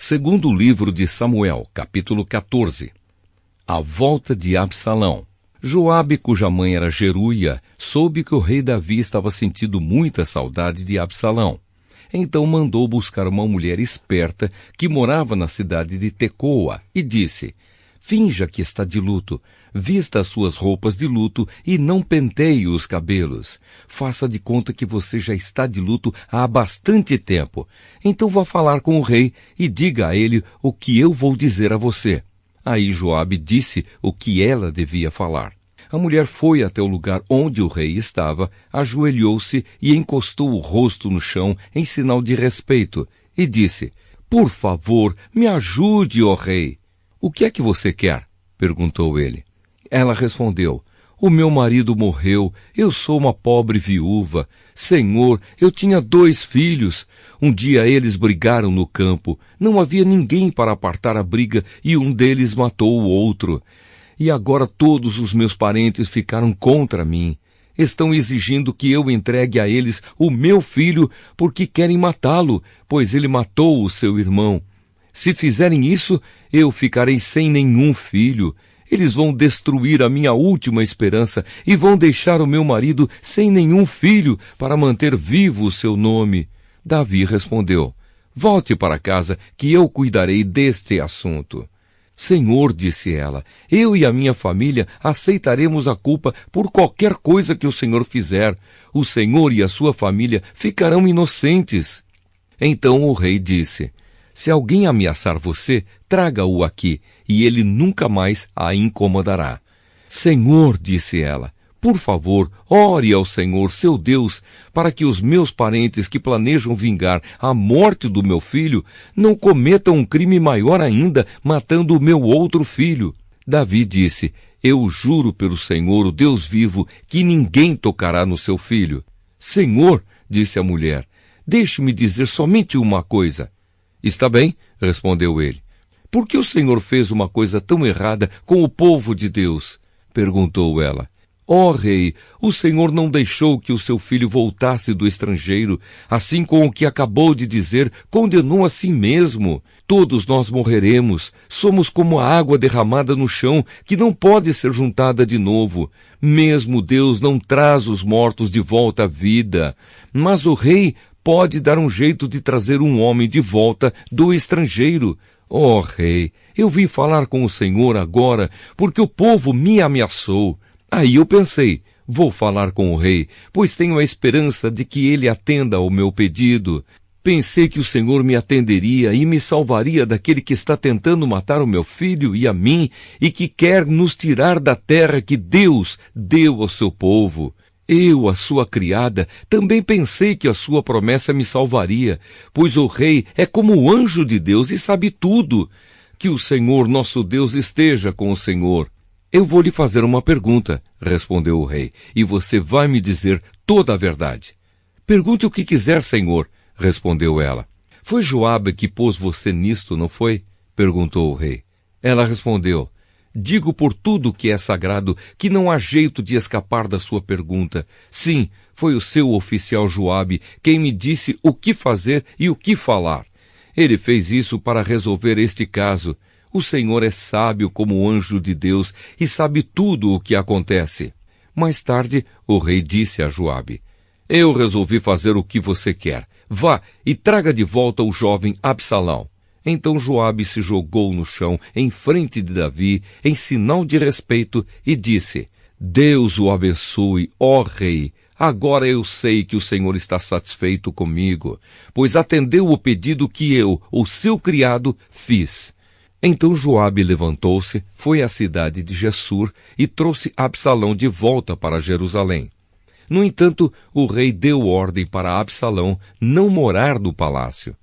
Segundo livro de Samuel, capítulo 14. A volta de Absalão. Joabe, cuja mãe era Jeruia, soube que o rei Davi estava sentindo muita saudade de Absalão. Então mandou buscar uma mulher esperta que morava na cidade de Tecoa e disse: finja que está de luto, vista as suas roupas de luto e não penteie os cabelos. Faça de conta que você já está de luto há bastante tempo. Então vá falar com o rei e diga a ele o que eu vou dizer a você. Aí Joabe disse o que ela devia falar. A mulher foi até o lugar onde o rei estava, ajoelhou-se e encostou o rosto no chão em sinal de respeito e disse: por favor, me ajude, ó rei. O que é que você quer? Perguntou ele. Ela respondeu: o meu marido morreu, eu sou uma pobre viúva. Senhor, eu tinha 2 filhos. Um dia eles brigaram no campo. Não havia ninguém para apartar a briga e um deles matou o outro. E agora todos os meus parentes ficaram contra mim. Estão exigindo que eu entregue a eles o meu filho porque querem matá-lo, pois ele matou o seu irmão. Se fizerem isso, eu ficarei sem nenhum filho. Eles vão destruir a minha última esperança e vão deixar o meu marido sem nenhum filho para manter vivo o seu nome. Davi respondeu: volte para casa que eu cuidarei deste assunto. Senhor, disse ela, eu e a minha família aceitaremos a culpa por qualquer coisa que o Senhor fizer. O Senhor e a sua família ficarão inocentes. Então o rei disse: se alguém ameaçar você, traga-o aqui, e ele nunca mais a incomodará. Senhor, disse ela, por favor, ore ao Senhor, seu Deus, para que os meus parentes que planejam vingar a morte do meu filho não cometam um crime maior ainda, matando o meu outro filho. Davi disse: eu juro pelo Senhor, o Deus vivo, que ninguém tocará no seu filho. Senhor, disse a mulher, deixe-me dizer somente uma coisa. Está bem, respondeu ele. Por que o Senhor fez uma coisa tão errada com o povo de Deus? Perguntou ela. Ó rei, o Senhor não deixou que o seu filho voltasse do estrangeiro, assim com o que acabou de dizer, condenou a si mesmo. Todos nós morreremos, somos como a água derramada no chão, que não pode ser juntada de novo. Mesmo Deus não traz os mortos de volta à vida, mas o rei pode dar um jeito de trazer um homem de volta do estrangeiro. Ó rei, eu vim falar com o Senhor agora, porque o povo me ameaçou. Aí eu pensei, vou falar com o rei, pois tenho a esperança de que ele atenda ao meu pedido. Pensei que o Senhor me atenderia e me salvaria daquele que está tentando matar o meu filho e a mim, e que quer nos tirar da terra que Deus deu ao seu povo. Eu, a sua criada, também pensei que a sua promessa me salvaria, pois o rei é como o anjo de Deus e sabe tudo. Que o Senhor, nosso Deus, esteja com o Senhor. Eu vou lhe fazer uma pergunta, respondeu o rei, e você vai me dizer toda a verdade. Pergunte o que quiser, Senhor, respondeu ela. Foi Joabe que pôs você nisto, não foi? Perguntou o rei. Ela respondeu: digo por tudo que é sagrado que não há jeito de escapar da sua pergunta. Sim, foi o seu oficial Joabe quem me disse o que fazer e o que falar. Ele fez isso para resolver este caso. O Senhor é sábio como o anjo de Deus e sabe tudo o que acontece. Mais tarde, o rei disse a Joabe: eu resolvi fazer o que você quer. Vá e traga de volta o jovem Absalão. Então Joabe se jogou no chão em frente de Davi, em sinal de respeito, e disse: Deus o abençoe, ó rei. Agora eu sei que o Senhor está satisfeito comigo, pois atendeu o pedido que eu, o seu criado, fiz. Então Joabe levantou-se, foi à cidade de Gessur e trouxe Absalão de volta para Jerusalém. No entanto, o rei deu ordem para Absalão não morar no palácio.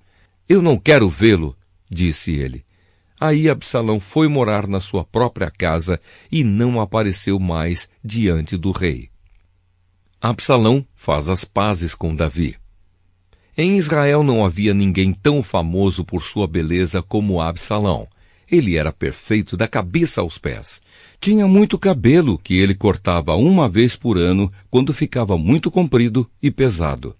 Eu não quero vê-lo, disse ele. Aí Absalão foi morar na sua própria casa e não apareceu mais diante do rei. Absalão faz as pazes com Davi. Em Israel não havia ninguém tão famoso por sua beleza como Absalão. Ele era perfeito da cabeça aos pés. Tinha muito cabelo que ele cortava uma vez por ano quando ficava muito comprido e pesado.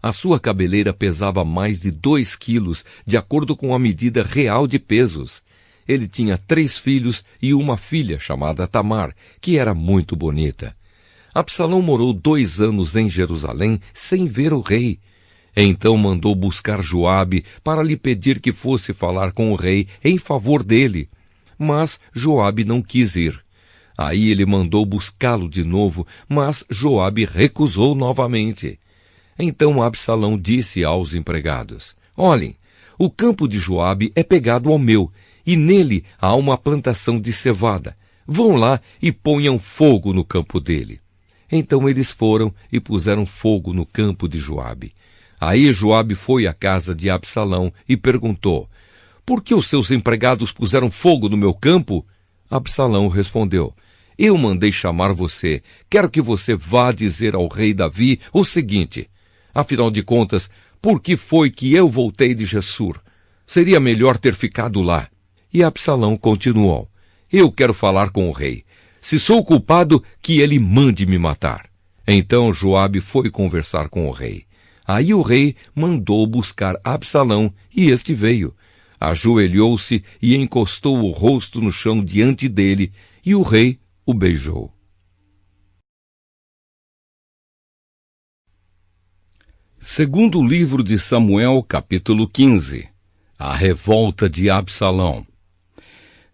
A sua cabeleira pesava mais de 2 quilos, de acordo com a medida real de pesos. Ele tinha 3 filhos e uma filha chamada Tamar, que era muito bonita. Absalão morou 2 anos em Jerusalém sem ver o rei. Então mandou buscar Joabe para lhe pedir que fosse falar com o rei em favor dele. Mas Joabe não quis ir. Aí ele mandou buscá-lo de novo, mas Joabe recusou novamente. Então Absalão disse aos empregados: Olhem, o campo de Joabe é pegado ao meu, e nele há uma plantação de cevada. Vão lá e ponham fogo no campo dele. Então eles foram e puseram fogo no campo de Joabe. Aí Joabe foi à casa de Absalão e perguntou: Por que os seus empregados puseram fogo no meu campo? Absalão respondeu: Eu mandei chamar você. Quero que você vá dizer ao rei Davi o seguinte: Afinal de contas, por que foi que eu voltei de Gessur? Seria melhor ter ficado lá. E Absalão continuou: Eu quero falar com o rei. Se sou culpado, que ele mande me matar. Então Joabe foi conversar com o rei. Aí o rei mandou buscar Absalão, e este veio. Ajoelhou-se e encostou o rosto no chão diante dele, e o rei o beijou. Segundo livro de Samuel, capítulo 15. A revolta de Absalão.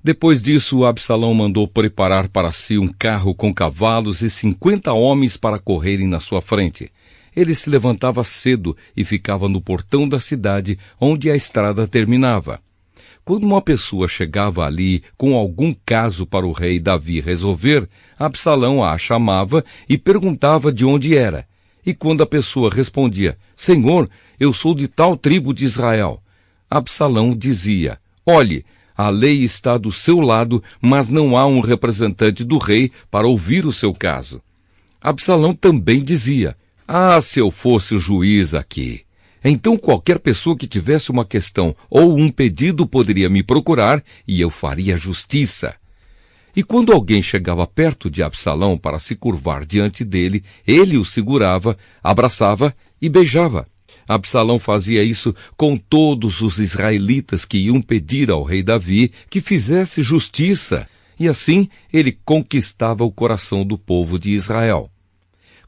Depois disso, Absalão mandou preparar para si um carro com cavalos e 50 homens para correrem na sua frente. Ele se levantava cedo e ficava no portão da cidade, onde a estrada terminava. Quando uma pessoa chegava ali com algum caso para o rei Davi resolver, Absalão a chamava e perguntava de onde era. E quando a pessoa respondia: Senhor, eu sou de tal tribo de Israel, Absalão dizia: Olhe, a lei está do seu lado, mas não há um representante do rei para ouvir o seu caso. Absalão também dizia: se eu fosse o juiz aqui, então qualquer pessoa que tivesse uma questão ou um pedido poderia me procurar e eu faria justiça. E quando alguém chegava perto de Absalão para se curvar diante dele, ele o segurava, abraçava e beijava. Absalão fazia isso com todos os israelitas que iam pedir ao rei Davi que fizesse justiça, e assim ele conquistava o coração do povo de Israel.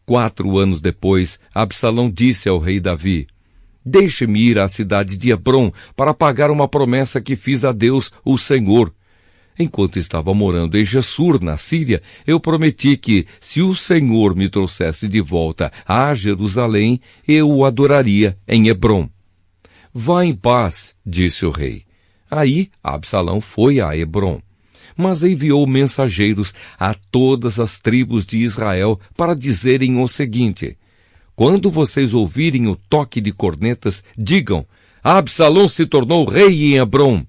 4 anos depois, Absalão disse ao rei Davi: Deixe-me ir à cidade de Hebrom para pagar uma promessa que fiz a Deus, o Senhor. Enquanto estava morando em Gessur, na Síria, eu prometi que, se o Senhor me trouxesse de volta a Jerusalém, eu o adoraria em Hebrom. Vá em paz, disse o rei. Aí Absalão foi a Hebrom, mas enviou mensageiros a todas as tribos de Israel para dizerem o seguinte: Quando vocês ouvirem o toque de cornetas, digam: Absalão se tornou rei em Hebrom.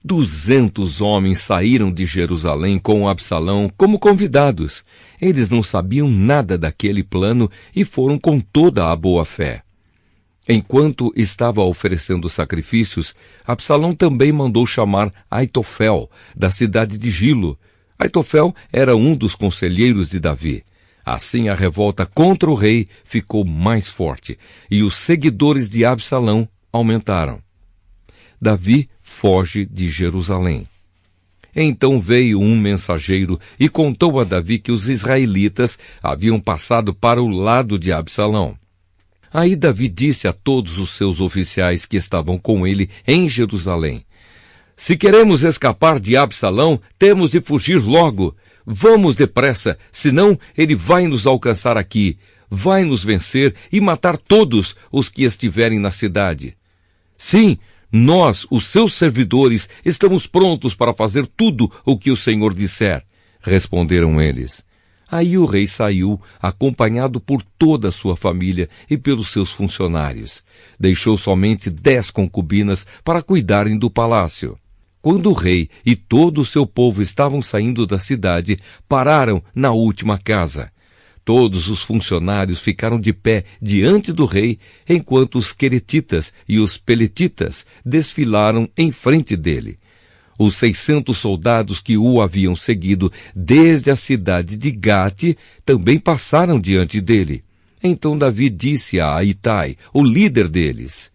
200 homens saíram de Jerusalém com Absalão como convidados. Eles não sabiam nada daquele plano e foram com toda a boa-fé. Enquanto estava oferecendo sacrifícios, Absalão também mandou chamar Aitofel, da cidade de Gilo. Aitofel era um dos conselheiros de Davi. Assim a revolta contra o rei ficou mais forte, e os seguidores de Absalão aumentaram. Davi foge de Jerusalém. Então veio um mensageiro e contou a Davi que os israelitas haviam passado para o lado de Absalão. Aí Davi disse a todos os seus oficiais que estavam com ele em Jerusalém: Se queremos escapar de Absalão, temos de fugir logo. Vamos depressa, senão ele vai nos alcançar aqui, vai nos vencer e matar todos os que estiverem na cidade. Sim, nós, os seus servidores, estamos prontos para fazer tudo o que o Senhor disser, responderam eles. Aí o rei saiu, acompanhado por toda a sua família e pelos seus funcionários. Deixou somente 10 concubinas para cuidarem do palácio. Quando o rei e todo o seu povo estavam saindo da cidade, pararam na última casa. Todos os funcionários ficaram de pé diante do rei, enquanto os queretitas e os peletitas desfilaram em frente dele. Os 600 soldados que o haviam seguido desde a cidade de Gate também passaram diante dele. Então Davi disse a Itai, o líder deles: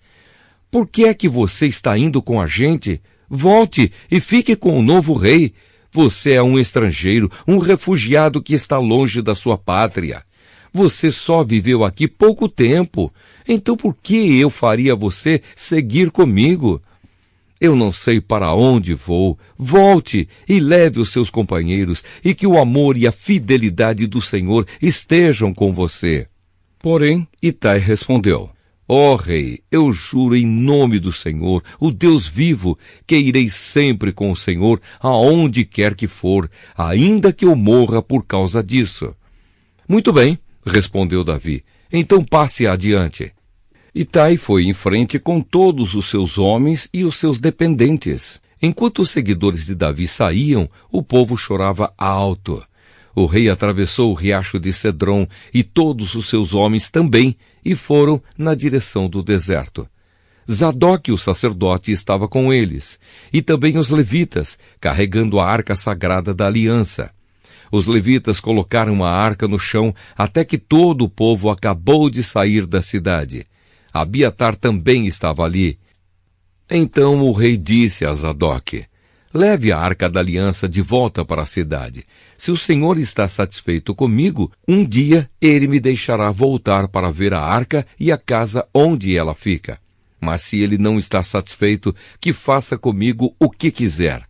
Por que é que você está indo com a gente? Volte e fique com o novo rei. Você é um estrangeiro, um refugiado que está longe da sua pátria. Você só viveu aqui pouco tempo. Então por que eu faria você seguir comigo? Eu não sei para onde vou. Volte e leve os seus companheiros, e que o amor e a fidelidade do Senhor estejam com você. Porém, Itai respondeu: Ó rei, eu juro em nome do Senhor, o Deus vivo, que irei sempre com o Senhor aonde quer que for, ainda que eu morra por causa disso. Muito bem, respondeu Davi, então passe adiante. Itai foi em frente com todos os seus homens e os seus dependentes. Enquanto os seguidores de Davi saíam, o povo chorava alto. O rei atravessou o riacho de Cedron e todos os seus homens também, e foram na direção do deserto. Zadok, o sacerdote, estava com eles, e também os levitas, carregando a arca sagrada da aliança. Os levitas colocaram a arca no chão até que todo o povo acabou de sair da cidade. Abiatar também estava ali. Então o rei disse a Zadok: Leve a arca da aliança de volta para a cidade. Se o Senhor está satisfeito comigo, um dia ele me deixará voltar para ver a arca e a casa onde ela fica. Mas se ele não está satisfeito, que faça comigo o que quiser.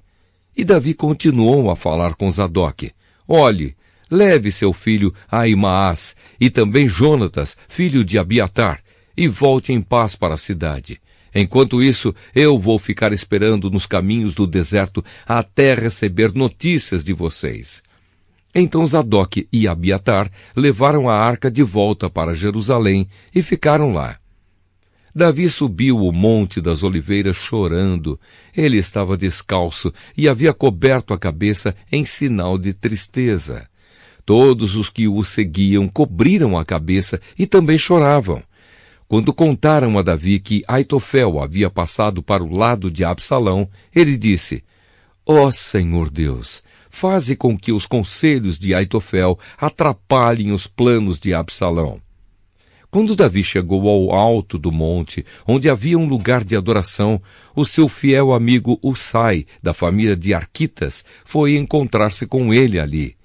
E Davi continuou a falar com Zadok: Olhe, leve seu filho Ahimaás e também Jonatas, filho de Abiatar, e volte em paz para a cidade. Enquanto isso, eu vou ficar esperando nos caminhos do deserto até receber notícias de vocês. Então Zadok e Abiatar levaram a arca de volta para Jerusalém e ficaram lá. Davi subiu o Monte das Oliveiras chorando. Ele estava descalço e havia coberto a cabeça em sinal de tristeza. Todos os que o seguiam cobriram a cabeça e também choravam. Quando contaram a Davi que Aitofel havia passado para o lado de Absalão, ele disse: Ó Senhor Deus, faze com que os conselhos de Aitofel atrapalhem os planos de Absalão. Quando Davi chegou ao alto do monte, onde havia um lugar de adoração, o seu fiel amigo Husai, da família de Arquitas, foi encontrar-se com ele ali.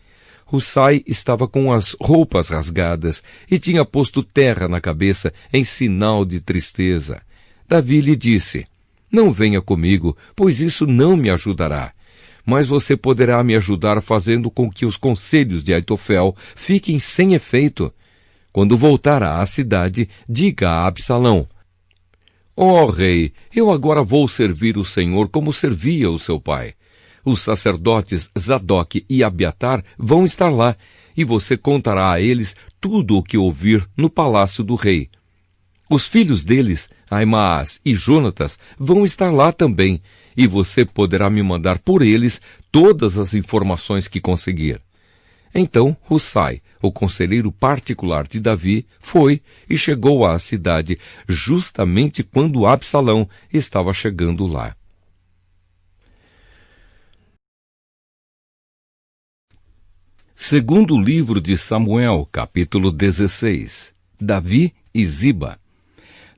Husai estava com as roupas rasgadas e tinha posto terra na cabeça em sinal de tristeza. Davi lhe disse: Não venha comigo, pois isso não me ajudará. Mas você poderá me ajudar fazendo com que os conselhos de Aitofel fiquem sem efeito. Quando voltar à cidade, diga a Absalão: Ó rei, eu agora vou servir o Senhor como servia o seu pai. Os sacerdotes Zadok e Abiatar vão estar lá, e você contará a eles tudo o que ouvir no palácio do rei. Os filhos deles, Ahimaás e Jonatas, vão estar lá também, e você poderá me mandar por eles todas as informações que conseguir. Então Husai, o conselheiro particular de Davi, foi e chegou à cidade justamente quando Absalão estava chegando lá. Segundo livro de Samuel, capítulo 16. Davi e Ziba.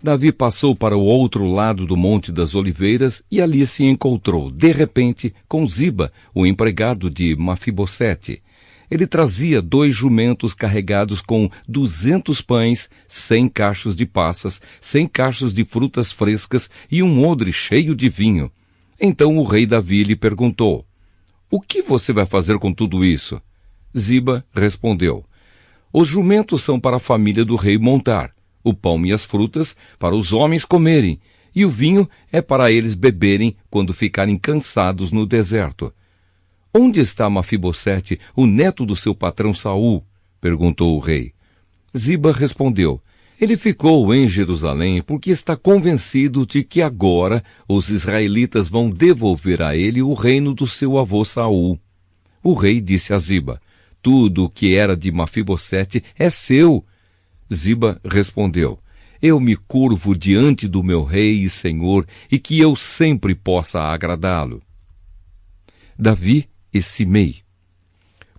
Davi passou para o outro lado do Monte das Oliveiras e ali se encontrou, de repente, com Ziba, o empregado de Mafibosete. Ele trazia 2 jumentos carregados com 200 pães, 100 cachos de passas, 100 cachos de frutas frescas e um odre cheio de vinho. Então o rei Davi lhe perguntou: O que você vai fazer com tudo isso? Ziba respondeu: Os jumentos são para a família do rei montar, o pão e as frutas para os homens comerem, e o vinho é para eles beberem quando ficarem cansados no deserto. Onde está Mafibosete, o neto do seu patrão Saul? Perguntou o rei. Ziba respondeu: Ele ficou em Jerusalém porque está convencido de que agora os israelitas vão devolver a ele o reino do seu avô Saul. O rei disse a Ziba: Tudo o que era de Mafibosete é seu. Ziba respondeu: Eu me curvo diante do meu rei e senhor, e que eu sempre possa agradá-lo. Davi e Simei.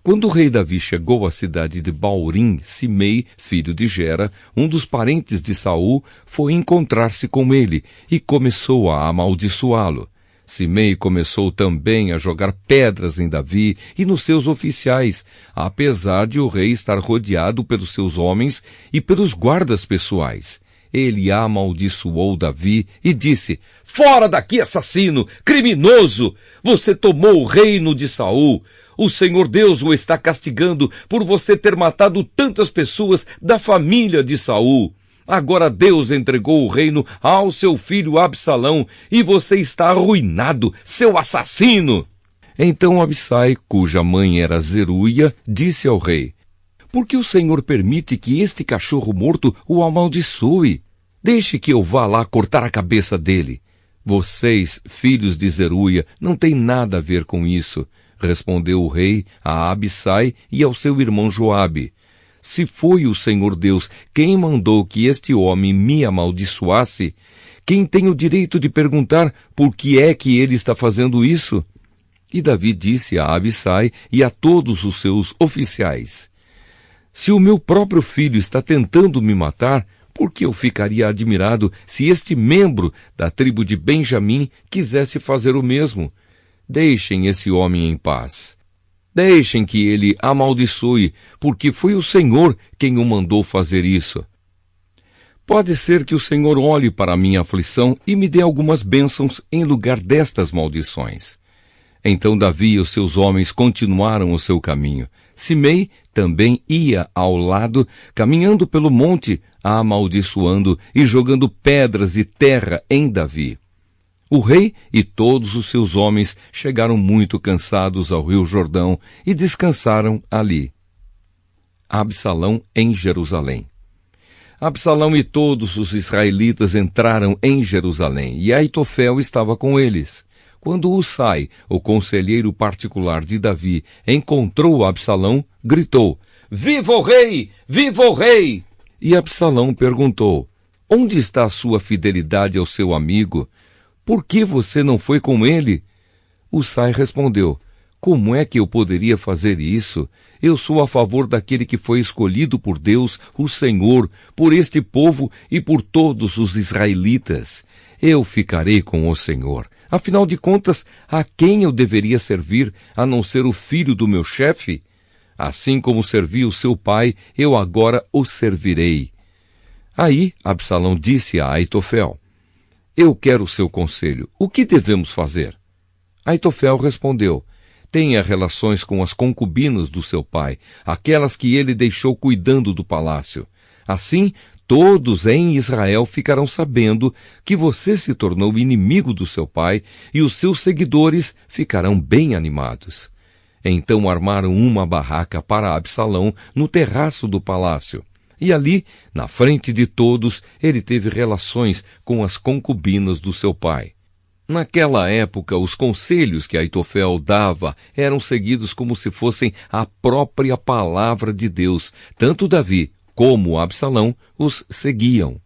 Quando o rei Davi chegou à cidade de Baurim, Simei, filho de Gera, um dos parentes de Saul, foi encontrar-se com ele e começou a amaldiçoá-lo. Simei começou também a jogar pedras em Davi e nos seus oficiais, apesar de o rei estar rodeado pelos seus homens e pelos guardas pessoais. Ele amaldiçoou Davi e disse: "Fora daqui, assassino, criminoso! Você tomou o reino de Saul. O Senhor Deus o está castigando por você ter matado tantas pessoas da família de Saul. Agora Deus entregou o reino ao seu filho Absalão e você está arruinado, seu assassino!" Então Abissai, cuja mãe era Zeruia, disse ao rei: "Por que o Senhor permite que este cachorro morto o amaldiçoe? Deixe que eu vá lá cortar a cabeça dele." "Vocês, filhos de Zeruia, não têm nada a ver com isso," respondeu o rei a Abissai e ao seu irmão Joabe. "Se foi o Senhor Deus quem mandou que este homem me amaldiçoasse, quem tem o direito de perguntar por que é que ele está fazendo isso?" E Davi disse a Abissai e a todos os seus oficiais: "Se o meu próprio filho está tentando me matar, por que eu ficaria admirado se este membro da tribo de Benjamim quisesse fazer o mesmo? Deixem esse homem em paz. Deixem que ele amaldiçoe, porque foi o Senhor quem o mandou fazer isso. Pode ser que o Senhor olhe para a minha aflição e me dê algumas bênçãos em lugar destas maldições." Então Davi e os seus homens continuaram o seu caminho. Simei também ia ao lado, caminhando pelo monte, amaldiçoando e jogando pedras e terra em Davi. O rei e todos os seus homens chegaram muito cansados ao rio Jordão e descansaram ali. Absalão em Jerusalém. Absalão e todos os israelitas entraram em Jerusalém, e Aitofel estava com eles. Quando Husai, o conselheiro particular de Davi, encontrou Absalão, gritou: "Viva o rei! Viva o rei!" E Absalão perguntou: "Onde está a sua fidelidade ao seu amigo? Por que você não foi com ele?" Husai respondeu: "Como é que eu poderia fazer isso? Eu sou a favor daquele que foi escolhido por Deus, o Senhor, por este povo e por todos os israelitas. Eu ficarei com o Senhor. Afinal de contas, a quem eu deveria servir, a não ser o filho do meu chefe? Assim como servi o seu pai, eu agora o servirei." Aí Absalão disse a Aitofel: "Eu quero o seu conselho. O que devemos fazer?" Aitofel respondeu: "Tenha relações com as concubinas do seu pai, aquelas que ele deixou cuidando do palácio. Assim, todos em Israel ficarão sabendo que você se tornou inimigo do seu pai e os seus seguidores ficarão bem animados." Então armaram uma barraca para Absalão no terraço do palácio. E ali, na frente de todos, ele teve relações com as concubinas do seu pai. Naquela época, os conselhos que Aitofel dava eram seguidos como se fossem a própria palavra de Deus. Tanto Davi como Absalão os seguiam.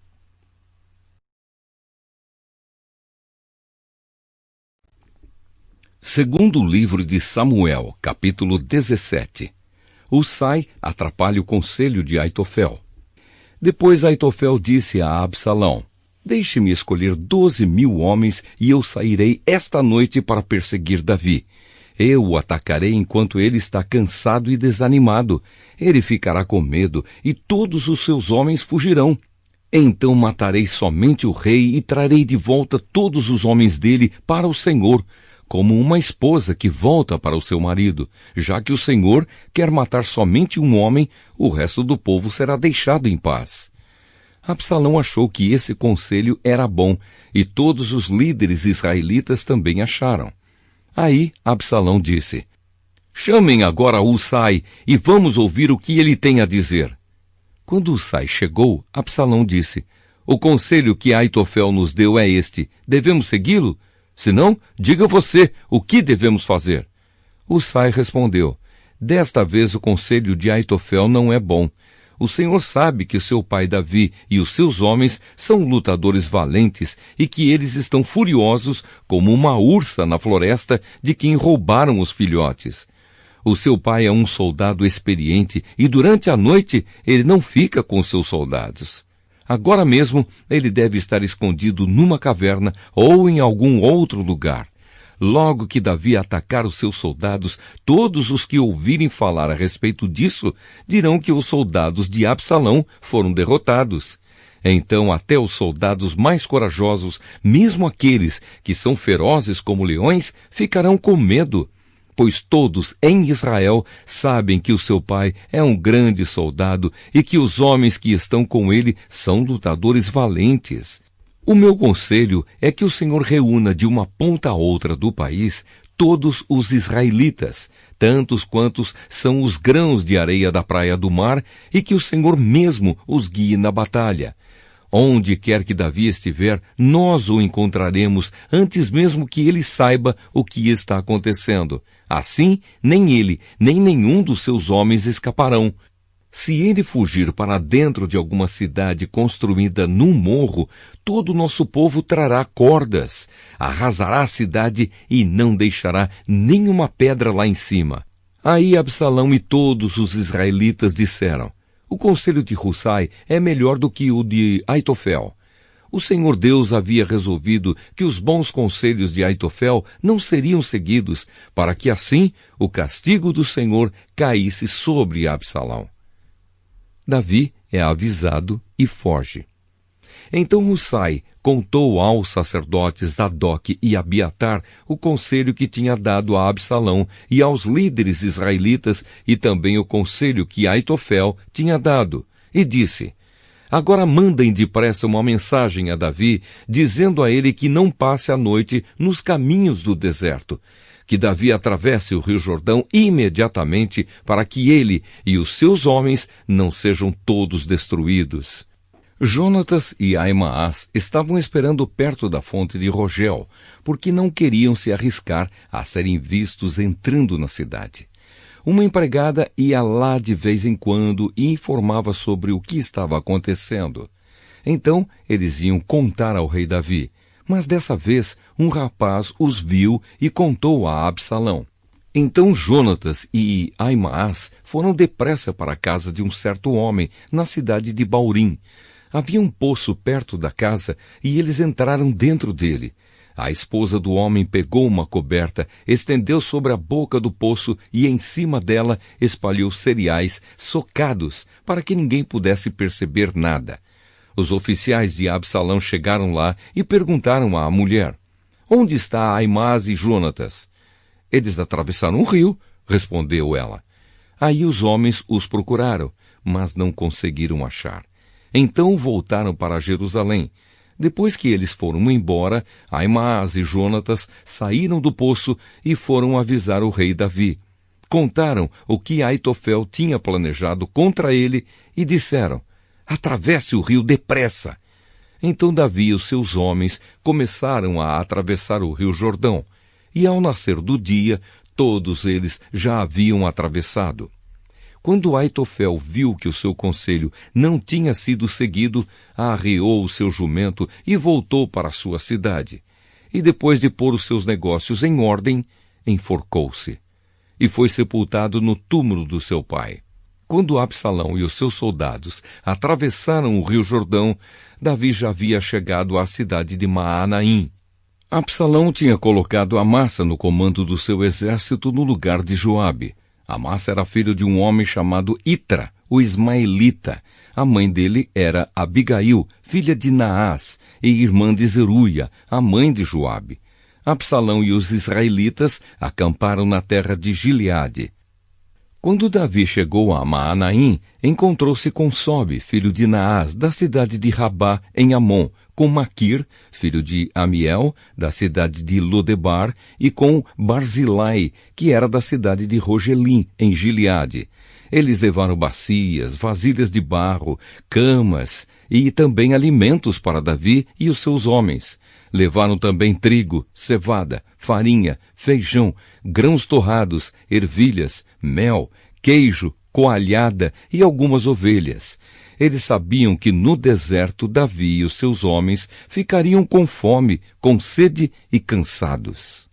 Segundo livro de Samuel, capítulo 17. Husai atrapalha o conselho de Aitofel. Depois Aitofel disse a Absalão: "Deixe-me escolher 12.000 homens e eu sairei esta noite para perseguir Davi. Eu o atacarei enquanto ele está cansado e desanimado. Ele ficará com medo e todos os seus homens fugirão. Então matarei somente o rei e trarei de volta todos os homens dele para o Senhor, como uma esposa que volta para o seu marido. Já que o Senhor quer matar somente um homem, o resto do povo será deixado em paz." Absalão achou que esse conselho era bom, e todos os líderes israelitas também acharam. Aí Absalão disse: "Chamem agora Husai e vamos ouvir o que ele tem a dizer." Quando Husai chegou, Absalão disse: "O conselho que Aitofel nos deu é este. Devemos segui-lo? Se não, diga você o que devemos fazer." Husai respondeu: "Desta vez o conselho de Aitofel não é bom. O Senhor sabe que seu pai Davi e os seus homens são lutadores valentes e que eles estão furiosos como uma ursa na floresta de quem roubaram os filhotes. O seu pai é um soldado experiente e durante a noite ele não fica com seus soldados. Agora mesmo ele deve estar escondido numa caverna ou em algum outro lugar. Logo que Davi atacar os seus soldados, todos os que ouvirem falar a respeito disso dirão que os soldados de Absalão foram derrotados. Então até os soldados mais corajosos, mesmo aqueles que são ferozes como leões, ficarão com medo, pois todos em Israel sabem que o seu pai é um grande soldado e que os homens que estão com ele são lutadores valentes. O meu conselho é que o Senhor reúna de uma ponta a outra do país todos os israelitas, tantos quantos são os grãos de areia da praia do mar, e que o Senhor mesmo os guie na batalha. Onde quer que Davi estiver, nós o encontraremos antes mesmo que ele saiba o que está acontecendo. Assim, nem ele, nem nenhum dos seus homens escaparão. Se ele fugir para dentro de alguma cidade construída num morro, todo o nosso povo trará cordas, arrasará a cidade e não deixará nenhuma pedra lá em cima. Aí Absalão e todos os israelitas disseram: o conselho de Husai é melhor do que o de Aitofel. O Senhor Deus havia resolvido que os bons conselhos de Aitofel não seriam seguidos, para que assim o castigo do Senhor caísse sobre Absalão. Davi é avisado e foge. Então Husai contou aos sacerdotes Zadok e Abiatar o conselho que tinha dado a Absalão e aos líderes israelitas e também o conselho que Aitofel tinha dado, e disse: agora mandem depressa uma mensagem a Davi, dizendo a ele que não passe a noite nos caminhos do deserto, que Davi atravesse o rio Jordão imediatamente para que ele e os seus homens não sejam todos destruídos. Jonatas e Aimaas estavam esperando perto da fonte de Rogel, porque não queriam se arriscar a serem vistos entrando na cidade. Uma empregada ia lá de vez em quando e informava sobre o que estava acontecendo. Então eles iam contar ao rei Davi, mas dessa vez um rapaz os viu e contou a Absalão. Então Jonatas e Aimaas foram depressa para a casa de um certo homem na cidade de Baurim. Havia um poço perto da casa e eles entraram dentro dele. A esposa do homem pegou uma coberta, estendeu sobre a boca do poço e em cima dela espalhou cereais socados para que ninguém pudesse perceber nada. Os oficiais de Absalão chegaram lá e perguntaram à mulher: onde está Aimaas e Jonatas? Eles atravessaram o rio, respondeu ela. Aí os homens os procuraram, mas não conseguiram achar. Então voltaram para Jerusalém. Depois que eles foram embora, Aimaas e Jonatas saíram do poço e foram avisar o rei Davi. Contaram o que Aitofel tinha planejado contra ele e disseram: atravesse o rio depressa. Então Davi e os seus homens começaram a atravessar o rio Jordão, e ao nascer do dia, todos eles já haviam atravessado. Quando Aitofel viu que o seu conselho não tinha sido seguido, arreou o seu jumento e voltou para a sua cidade. E depois de pôr os seus negócios em ordem, enforcou-se. E foi sepultado no túmulo do seu pai. Quando Absalão e os seus soldados atravessaram o rio Jordão, Davi já havia chegado à cidade de Maanaim. Absalão tinha colocado Amasa no comando do seu exército no lugar de Joabe. Amasa era filho de um homem chamado Itra, o ismaelita. A mãe dele era Abigail, filha de Naás, e irmã de Zeruia, a mãe de Joabe. Absalão e os israelitas acamparam na terra de Gileade. Quando Davi chegou a Maanaim, encontrou-se com Sobe, filho de Naás, da cidade de Rabá, em Amon, com Maquir, filho de Amiel, da cidade de Lodebar, e com Barzilai, que era da cidade de Rogelim, em Gileade. Eles levaram bacias, vasilhas de barro, camas e também alimentos para Davi e os seus homens. Levaram também trigo, cevada, farinha, feijão, grãos torrados, ervilhas, mel, queijo, coalhada e algumas ovelhas. Eles sabiam que no deserto Davi e os seus homens ficariam com fome, com sede e cansados.